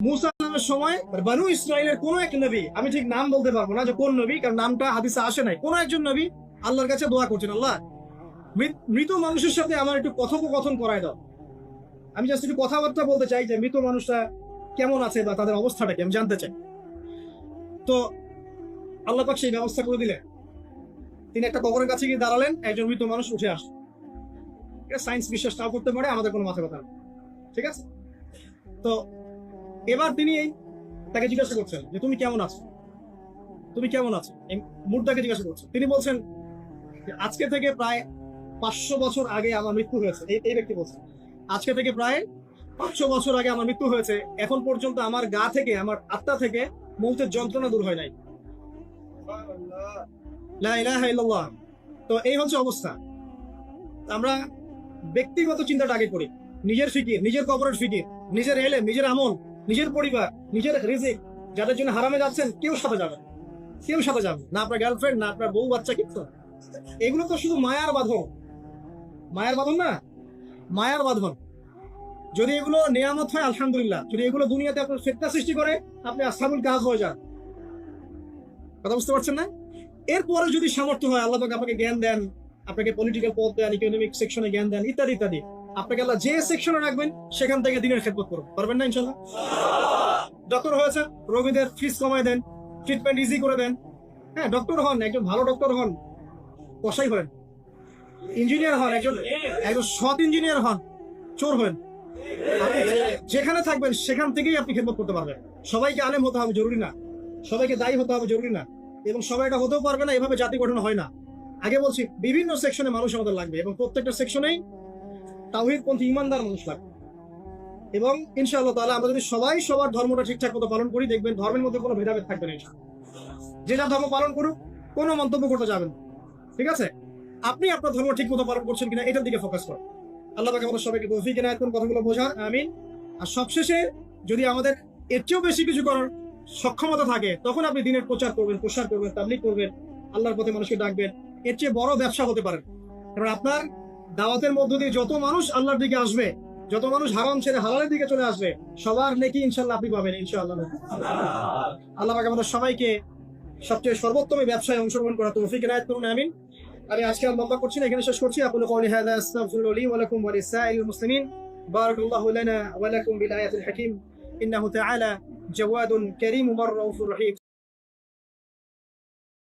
মুসা নামের সময় বানু ইসরাইলের কোন এক নবী, আমি ঠিক নাম বলতে পারবো না যে কোন নবী, কারণ নামটা হাদিসে আসে নাই, কোন একজন নবী আল্লাহর কাছে দোয়া করছেন, আল্লাহ মৃত মানুষের সাথে আমার একটু কথোপকথন করায় দাও। আমি জাস্ট একটু কথাবার্তা বলতে চাই যে মৃত মানুষটা কেমন আছে বা তাদের অবস্থাটা কি আমি জানতে চাই। তো আল্লাহ পাক সেই ব্যবস্থা করে দিলেন। তিনি একটা কবরের কাছে গিয়ে দাঁড়ালেন, একজন মৃত মানুষ উঠে আসলো। সায়েন্স বিশ্বাস নাও করতে পারে, আমাদের কোনো মাথা ব্যথা নেই, ঠিক আছে। তো এবার তিনি তাকে জিজ্ঞাসা করছেন যে তুমি কেমন আছো, তুমি কেমন আছো, এই মুর্দাকে জিজ্ঞাসা করছেন। তিনি বলছেন যে আজকে থেকে প্রায় 500 বছর আগে আমার মৃত্যু হয়েছে। এই ব্যক্তি বলছেন আজকে থেকে প্রায় 500 বছর আগে আমার মৃত্যু হয়েছে, এখন পর্যন্ত আমার গা থেকে, আমার আত্মা থেকে মৌতের যন্ত্রণা দূর হয় নাই। লা ইলাহা ইল্লাল্লাহ। তো এই হচ্ছে অবস্থা। আমরা ব্যক্তিগত চিন্তাটা আগে করি, নিজের ফিকির, নিজের কবরের ফিকির, নিজের এলেম, নিজের আমল, নিজের পরিবার, নিজের রিজিক। যাদের জন্য হারামে যাচ্ছেন কেউ সাথে যাবে, কেউ সাথে যাবে না, আপনার গার্লফ্রেন্ড না আপনার বউ বাচ্চা, কিন্তু এগুলো তো শুধু মায়ার বাঁধন, মায়ার বাঁধন না, মায়ার বাঁধন। যদি এগুলো নিয়ামত হয় আলহামদুলিল্লাহ, যদি এগুলো দুনিয়াতে আপনার ফিতনা সৃষ্টি করে আপনি আসহাবুল কাহফ হয়ে যান। কথা বুঝতে পারছেন না? এরপরে যদি সামর্থ্য হয়, আল্লাহ পাক আপনাকে জ্ঞান দেন, আপনাকে পলিটিক্যাল পদ দেন, ইকোনমিক সেকশনে জ্ঞান দেন, ইত্যাদি ইত্যাদি, আপনাকে আল্লাহ যে সেকশনে রাখবেন সেখান থেকে দিনের খেদমত করুন, পারবেন না ইনশাল্লাহ? ডক্টর হয়েছে, রোগীদের ফিস কমায় দেন, ট্রিটমেন্ট ইজি করে দেন। হ্যাঁ, ডক্টর হন, একজন ভালো ডক্টর হন, কসাই হন, ইঞ্জিনিয়ার হন, একজন একজন সৎ ইঞ্জিনিয়ার হন, চোর হন। যেখানে থাকবেন সেখান থেকেই আপনি খেদমত করতে পারবেন। সবাইকে আলেম হতে হবে জরুরি না, সবাইকে দায়ী হতে হবে জরুরি না, এবং সবাই এটা হতেও পারবে না। এভাবে জাতি গঠন হয় না। আগে বলছি বিভিন্ন সেকশনে মানুষ আমাদের লাগবে, এবং প্রত্যেকটা সেকশনেই তাওহীদপন্থী ইমানদার মানুষ লাগবে। এবং ইনশাআল্লাহ তাআলা আমরা যদি সবাই সবার ধর্মটা ঠিকঠাক মতো পালন করি, দেখবেন ধর্মের মধ্যে কোনো ভেদাভেদ থাকবে না। যে যার ধর্ম পালন করুক, কোনো মন্তব্য করতে যাবেন না, ঠিক আছে? আপনি আপনার ধর্ম ঠিক মতো পালন করছেন কিনা এটার দিকে ফোকাস করেন। আল্লাহ পাক আমাদের সবাইকে তৌফিক এনায়েত করুন কথাগুলো বোঝার, আমিন। আর সবশেষে যদি আমাদের এর চেয়েও বেশি কিছু করার সক্ষমতা থাকে, তখন আপনি দিনের প্রচার করবেন, প্রসার করবেন, তাবলীগ করবেন, আল্লাহর পথে মানুষকে ডাকবেন। এর চেয়ে বড় ব্যবসা হতে পারে, কারণ আপনার দাওয়াতের মধ্য দিয়ে যত মানুষ আল্লাহর দিকে আসবে, যত মানুষ হারাম ছেড়ে হালালের দিকে চলে আসবে, সবার নেকি ইনশাআল্লাহ আপনি পাবেন ইনশাআল্লাহ। আল্লাহ পাক আমাদের সবাইকে সবচেয়ে সর্বোত্তম ব্যবসায় অংশগ্রহণ করা তৌফিক এনায়েত করুন, আমিন। আমি আজকে আর লম্বা করছি না, এখানে শেষ করছি। আকুলু কওলি হাযা আস্তাগফিরুল্লাহ লি ওয়া লাকুম ওয়া লিসাইরিল মুসলিমিন। বারাকাল্লাহু লানা ওয়া লাকুম বিল আয়াতিল হাকীম। ইন্নাহু তাআলা জাওয়াদুন কারীমুর রাউফুর রহিম।